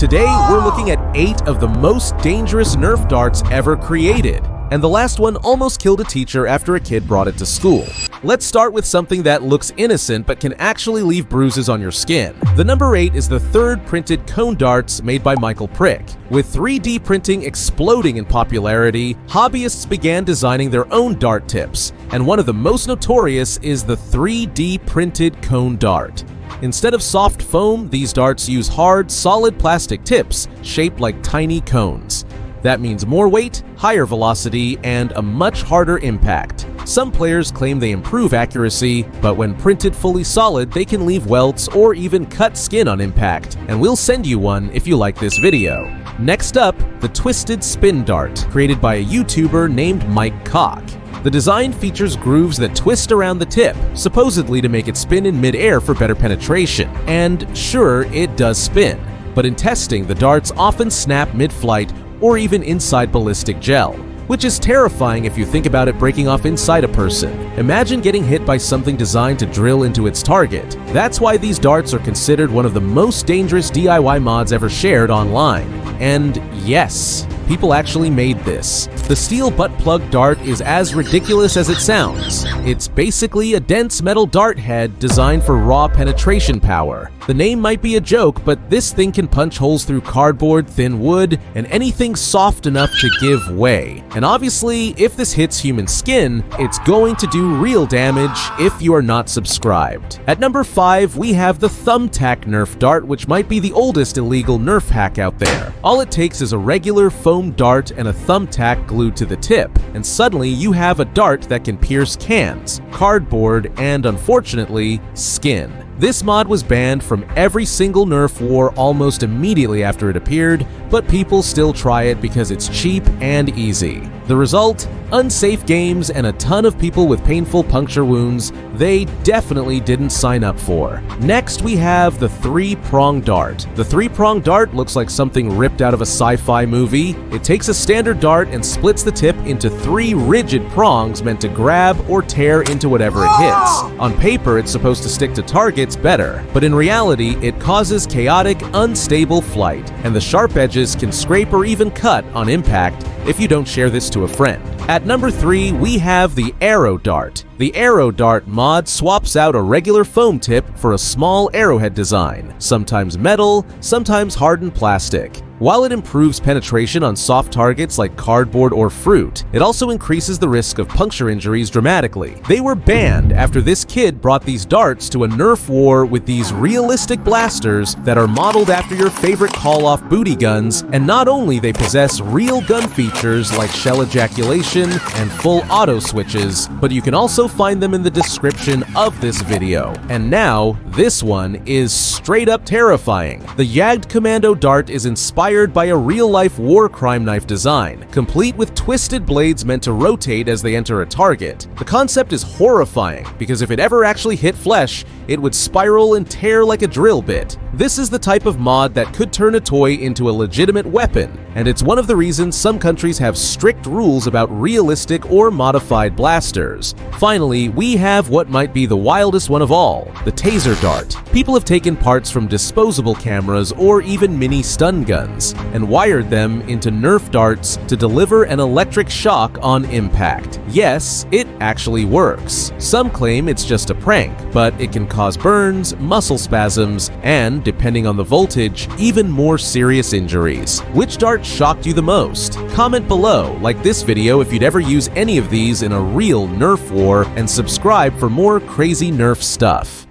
Today, we're looking at 8 of the most dangerous Nerf darts ever created. And the last one almost killed a teacher after a kid brought it to school. Let's start with something that looks innocent but can actually leave bruises on your skin. The number 8 is the third printed cone darts made by Michael Prick. With 3D printing exploding in popularity, hobbyists began designing their own dart tips, and one of the most notorious is the 3D printed cone dart. Instead of soft foam, these darts use hard, solid plastic tips shaped like tiny cones. That means more weight, higher velocity, and a much harder impact. Some players claim they improve accuracy, but when printed fully solid, they can leave welts or even cut skin on impact, and we'll send you one if you like this video. Next up, the Twisted Spin Dart, created by a YouTuber named Mike Cock. The design features grooves that twist around the tip, supposedly to make it spin in mid-air for better penetration. And sure, it does spin, but in testing, the darts often snap mid-flight or even inside ballistic gel, which is terrifying if you think about it breaking off inside a person. Imagine getting hit by something designed to drill into its target. That's why these darts are considered one of the most dangerous DIY mods ever shared online. And yes, people actually made this. The steel butt plug dart is as ridiculous as it sounds. It's basically a dense metal dart head designed for raw penetration power. The name might be a joke, but this thing can punch holes through cardboard, thin wood, and anything soft enough to give way. And obviously, if this hits human skin, it's going to do real damage if you are not subscribed. At number 5, we have the Thumbtack Nerf dart, which might be the oldest illegal Nerf hack out there. All it takes is a regular foam dart and a thumbtack glued to the tip, and suddenly you have a dart that can pierce cans, cardboard, and unfortunately, skin. This mod was banned from every single Nerf war almost immediately after it appeared, but people still try it because it's cheap and easy. The result? Unsafe games and a ton of people with painful puncture wounds they definitely didn't sign up for. Next, we have the 3-prong dart. The 3-prong dart looks like something ripped out of a sci-fi movie. It takes a standard dart and splits the tip into 3 rigid prongs meant to grab or tear into whatever it hits. On paper, it's supposed to stick to targets better, but in reality, it causes chaotic, unstable flight, and the sharp edges can scrape or even cut on impact if you don't share this to a friend. At number 3, we have the Arrow Dart. The Arrow Dart mod swaps out a regular foam tip for a small arrowhead design, sometimes metal, sometimes hardened plastic. While it improves penetration on soft targets like cardboard or fruit, it also increases the risk of puncture injuries dramatically. They were banned after this kid brought these darts to a Nerf war with these realistic blasters that are modeled after your favorite call-off booty guns, and not only they possess real gun features like shell ejaculation and full auto switches, but you can also find them in the description of this video. And now, this one is straight up terrifying. The Yagged Commando dart is inspired by a real-life war crime knife design, complete with twisted blades meant to rotate as they enter a target. The concept is horrifying, because if it ever actually hit flesh, it would spiral and tear like a drill bit. This is the type of mod that could turn a toy into a legitimate weapon, and it's one of the reasons some countries have strict rules about realistic or modified blasters. Finally, we have what might be the wildest one of all, the Taser Dart. People have taken parts from disposable cameras or even mini stun guns and wired them into Nerf darts to deliver an electric shock on impact. Yes, it actually works. Some claim it's just a prank, but it can cause burns, muscle spasms, and, depending on the voltage, even more serious injuries. Which dart shocked you the most? Comment below, like this video if you'd ever use any of these in a real Nerf war, and subscribe for more crazy Nerf stuff.